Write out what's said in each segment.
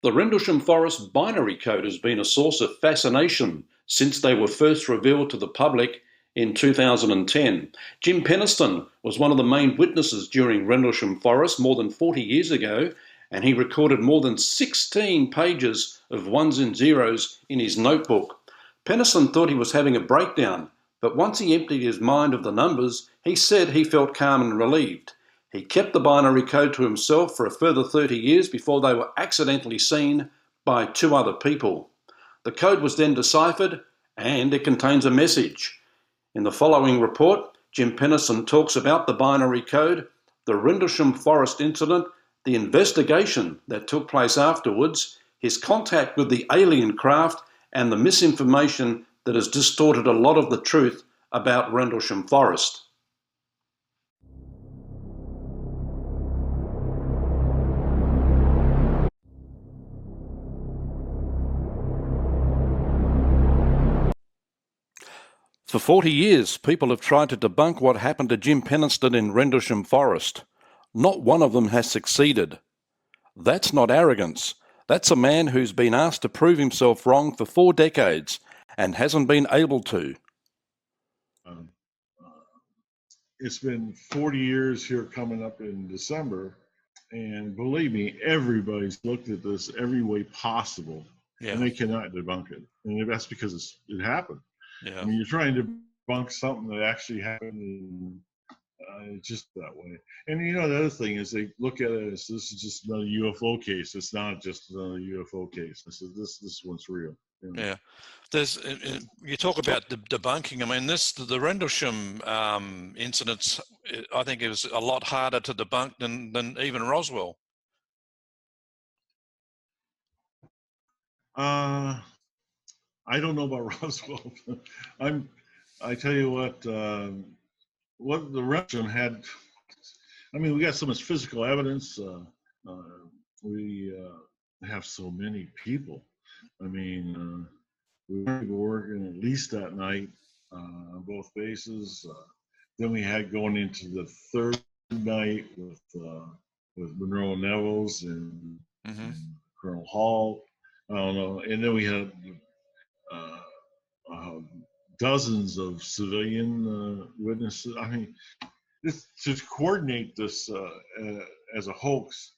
The Rendlesham Forest binary code has been a source of fascination since they were first revealed to the public in 2010. Jim Penniston was one of the main witnesses during Rendlesham Forest more than 40 years ago, and he recorded more than 16 pages of ones and zeros in his notebook. Penniston thought he was having a breakdown, but once he emptied his mind of the numbers, he said he felt calm and relieved. He kept the binary code to himself for a further 30 years before they were accidentally seen by two other people. The code was then deciphered, and it contains a message. In the following report, Jim Penniston talks about the binary code, the Rendlesham Forest incident, the investigation that took place afterwards, his contact with the alien craft, and the misinformation that has distorted a lot of the truth about Rendlesham Forest. For 40 years, people have tried to debunk what happened to Jim Penniston in Rendlesham Forest. Not one of them has succeeded. That's not arrogance. That's a man who's been asked to prove himself wrong for 4 decades and hasn't been able to. It's been 40 years here coming up in December, and believe me, everybody's looked at this every way possible, and they cannot debunk it. And that's because it happened. I mean, you're trying to debunk something that actually happened, and it's just that way. And you know, the other thing is they look at it as this is just another UFO case. It's not just another UFO case. I said this one's real. You know? Yeah, there's you talk about debunking. I mean, the Rendlesham incidents. I think it was a lot harder to debunk than even Roswell. I don't know about Roswell. I tell you what the Rendlesham had. I mean, we got so much physical evidence. We have so many people. I mean, we were working at least that night on both bases. Then we had going into the third night with Monroe Nevels and Colonel Hall. I don't know. And then we had dozens of civilian witnesses. I mean, to coordinate this as a hoax,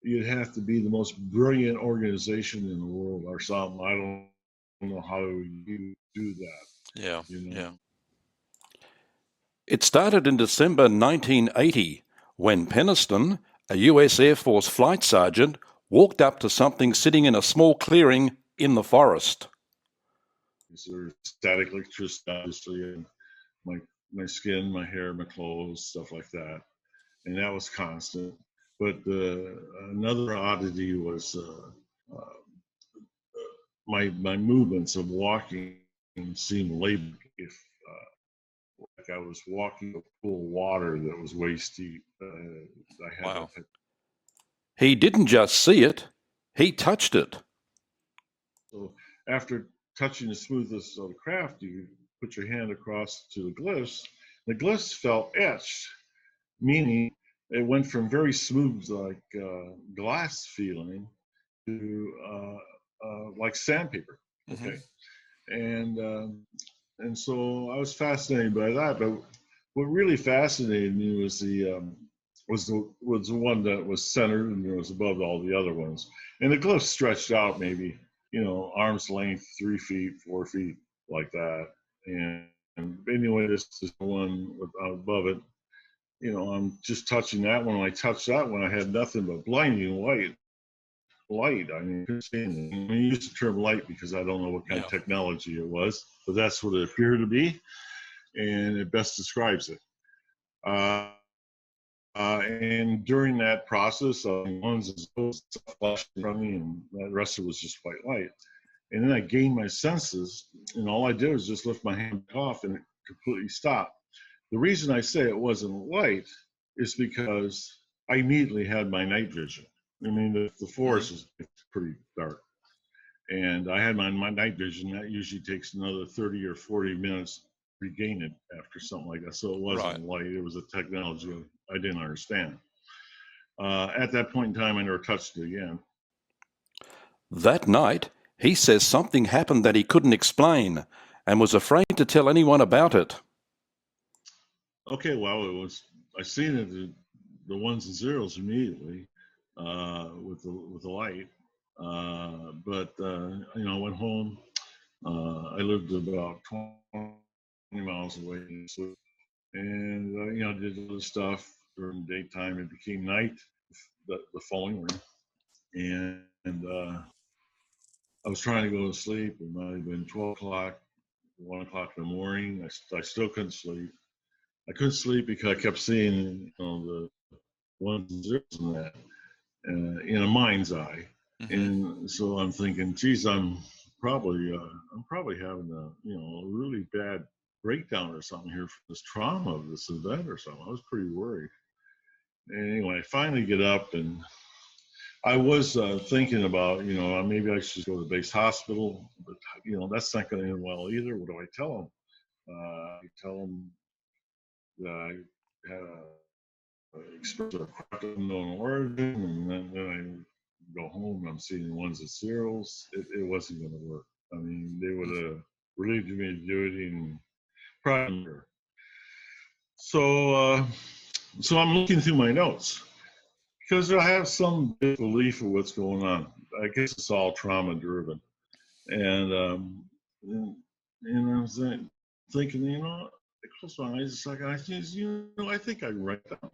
you'd have to be the most brilliant organization in the world or something. I don't know how you do that. Yeah, you know? yeah. It started in December 1980 when Penniston, a US Air Force flight sergeant, walked up to something sitting in a small clearing in the forest. There's static electricity, obviously, and my skin, my hair, my clothes, stuff like that, and that was constant. But another oddity was my movements of walking seemed labored. If like I was walking a pool of water that was waist deep. Wow. He didn't just see it, he touched it. So after touching the smoothness of the craft, you put your hand across to the glyphs. The glyphs felt etched, meaning it went from very smooth, like glass feeling, to like sandpaper. Okay, and so I was fascinated by that. But what really fascinated me was the one that was centered and it was above all the other ones, and the glyphs stretched out maybe arm's length, 3 feet, 4 feet, like that. And anyway, this is the one above it. I'm just touching that one. When I touched that one, I had nothing but blinding light. I mean, I use the term light because I don't know what kind of technology it was, but that's what it appeared to be, and it best describes it. And during that process, one's flashed in front of me, and the rest of it was just white light. And then I gained my senses, and all I did was just lift my hand off, and it completely stopped. The reason I say it wasn't light is because I immediately had my night vision. I mean, the forest is pretty dark, and I had my night vision. That usually takes another 30 or 40 minutes to regain it after something like that. So it wasn't light; it was a technology I didn't understand. At that point in time, I never touched it again. That night, he says something happened that he couldn't explain and was afraid to tell anyone about it. Okay, well, I seen it, the ones and zeros immediately with the light. But I went home. I lived about 20 miles away, and did other stuff during the daytime. It became night the following morning, and I was trying to go to sleep. It might have been 12 o'clock, 1 o'clock in the morning. I still couldn't sleep. I couldn't sleep because I kept seeing the ones and zeros in that in a mind's eye, and so I'm thinking, geez, I'm probably having a really bad breakdown or something here from this trauma of this event or something. I was pretty worried. And anyway, I finally get up, and I was thinking about maybe I should go to the base hospital, but that's not going to end well either. What do I tell them? I tell them that I had a experience of unknown origin, and then I go home and I'm seeing the ones and zeros. It wasn't going to work. I mean, they would have relieved me of duty and probably. So I'm looking through my notes because I have some belief of what's going on. I guess it's all trauma driven, and I was thinking, I closed my eyes a second. I said, I think I can write down.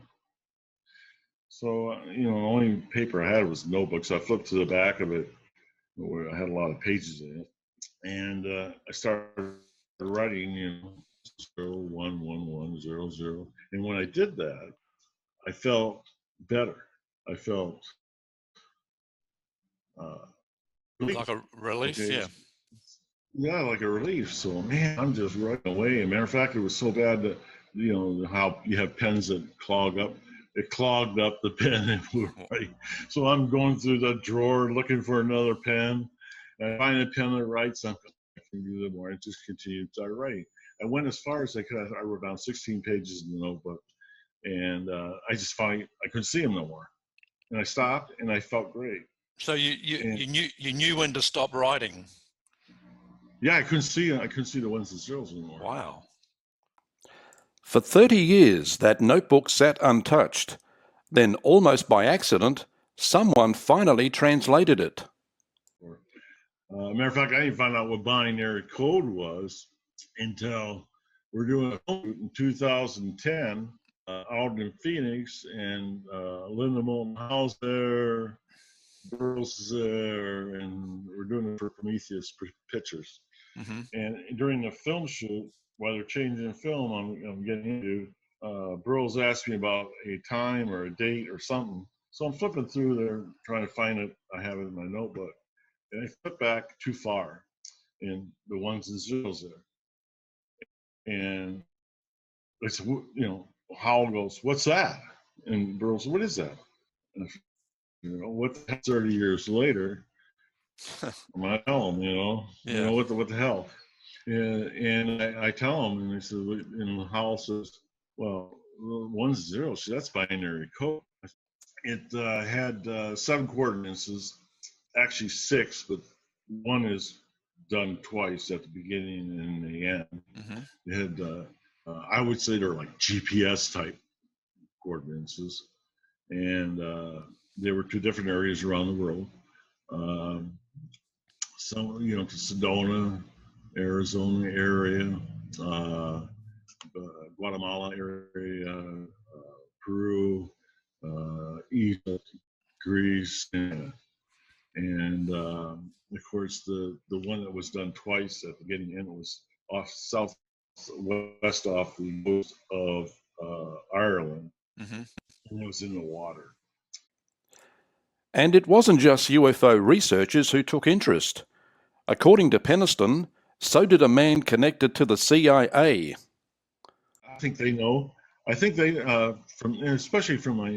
So, the only paper I had was a notebook. So I flipped to the back of it where I had a lot of pages in it. And I started writing, 0, 1, 1, 1, 0, 0. And when I did that, I felt better. I felt like a relief, okay. yeah. Yeah, like a relief. So, man, I'm just writing away. As a matter of fact, it was so bad that, how you have pens that clog up. It clogged up the pen and we were writing. So I'm going through the drawer looking for another pen. And I find a pen that writes something. I can do that more. I just continued to start writing. I went as far as I could. I wrote down 16 pages in the notebook. And I just finally, I couldn't see them no more. And I stopped and I felt great. So you knew when to stop writing. Yeah, I couldn't see the ones and zeros anymore. Wow. For 30 years, that notebook sat untouched. Then, almost by accident, someone finally translated it. Matter of fact, I didn't find out what binary code was until we're doing a film in 2010 out in Phoenix, and Linda Moulton Howe's there, Burroughs there, and we're doing it for Prometheus Pictures. And during the film shoot, while they're changing the film, I'm getting into, Burroughs asked me about a time or a date or something. So I'm flipping through there trying to find it. I have it in my notebook. And I flip back too far in the ones and zeros there. And it's, Howell goes, "What's that?" And Burroughs, "What is that?" And what the heck, 30 years later, I'm going to tell him, Yeah. what the hell? And I tell him, and he says, and Howell says, "Well, one's zero, so that's binary code." It had 7 coordinates, actually 6, but one is done twice at the beginning and the end. It had, I would say they're like GPS type coordinates, and they were 2 different areas around the world. Some, to Sedona, Arizona area, Guatemala area, Peru, Egypt, Greece, and of course the one that was done twice at the beginning and end was off southwest off the coast of Ireland, and it was in the water. And it wasn't just UFO researchers who took interest. According to Penniston, so did a man connected to the CIA. I think they know. I think they, especially from my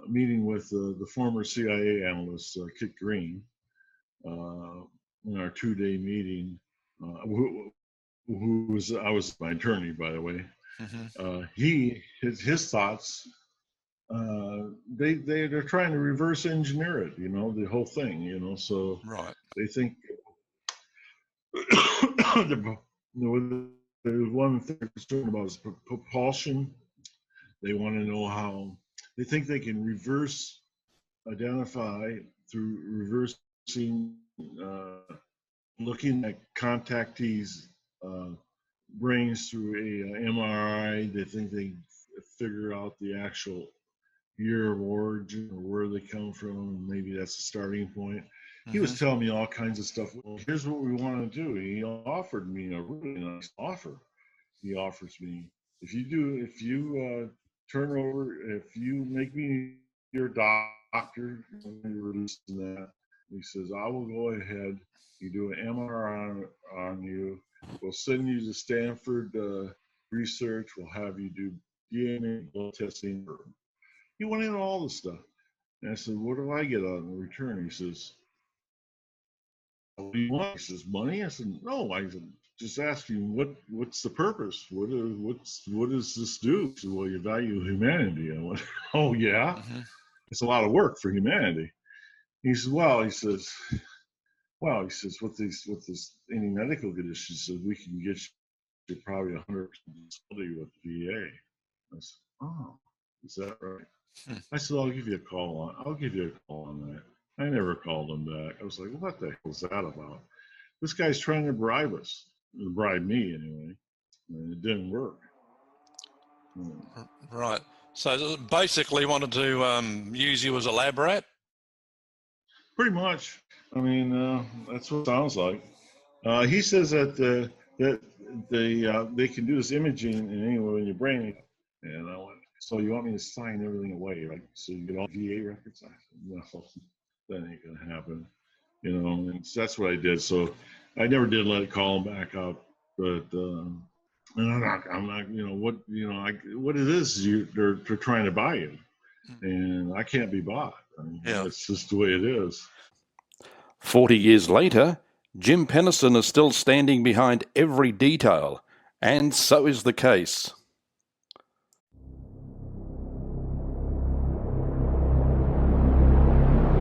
meeting with the former CIA analyst, Kit Green, in our 2-day meeting, I was my attorney, by the way. His thoughts they're trying to reverse engineer it, the whole thing, so Right. they think the one thing they're concerned about is propulsion. They want to know how they think they can identify through reversing, looking at contactees' brains through a MRI. They think they figure out the actual year of origin or where they come from. Maybe that's the starting point. He was telling me all kinds of stuff. Well, here's what we want to do. He offered me a really nice offer. He offers me, if you turn over, if you make me your doctor, release that. He says, I will go ahead. You do an MRI on you. We'll send you to Stanford research. We'll have you do DNA blood testing. He went into all this stuff. And I said, what do I get on the return? He says, what do you want? He says, money? I said, no. I said, just asking what's the purpose? What does this do? He said, well, you value humanity. I went, oh yeah? It's a lot of work for humanity. He says, with this any medical condition, he said, we can get you probably 100% disability with VA. I said, oh, is that right? I said, I'll give you a call on that. I never called him back. I was like, what the hell is that about? This guy's trying to bribe us, bribe me anyway, and it didn't work. Right. So basically wanted to use you as a lab rat? Pretty much. I mean, that's what it sounds like. He says that they can do this imaging in your brain. And I went, so you want me to sign everything away, right? So you get all VA records? I said, no, that ain't going to happen. And that's what I did. So I never did let it call him back up. But I'm not, what it is, they're trying to buy you. And I can't be bought. I mean, that's just the way it is. 40 years later, Jim Penniston is still standing behind every detail, and so is the case.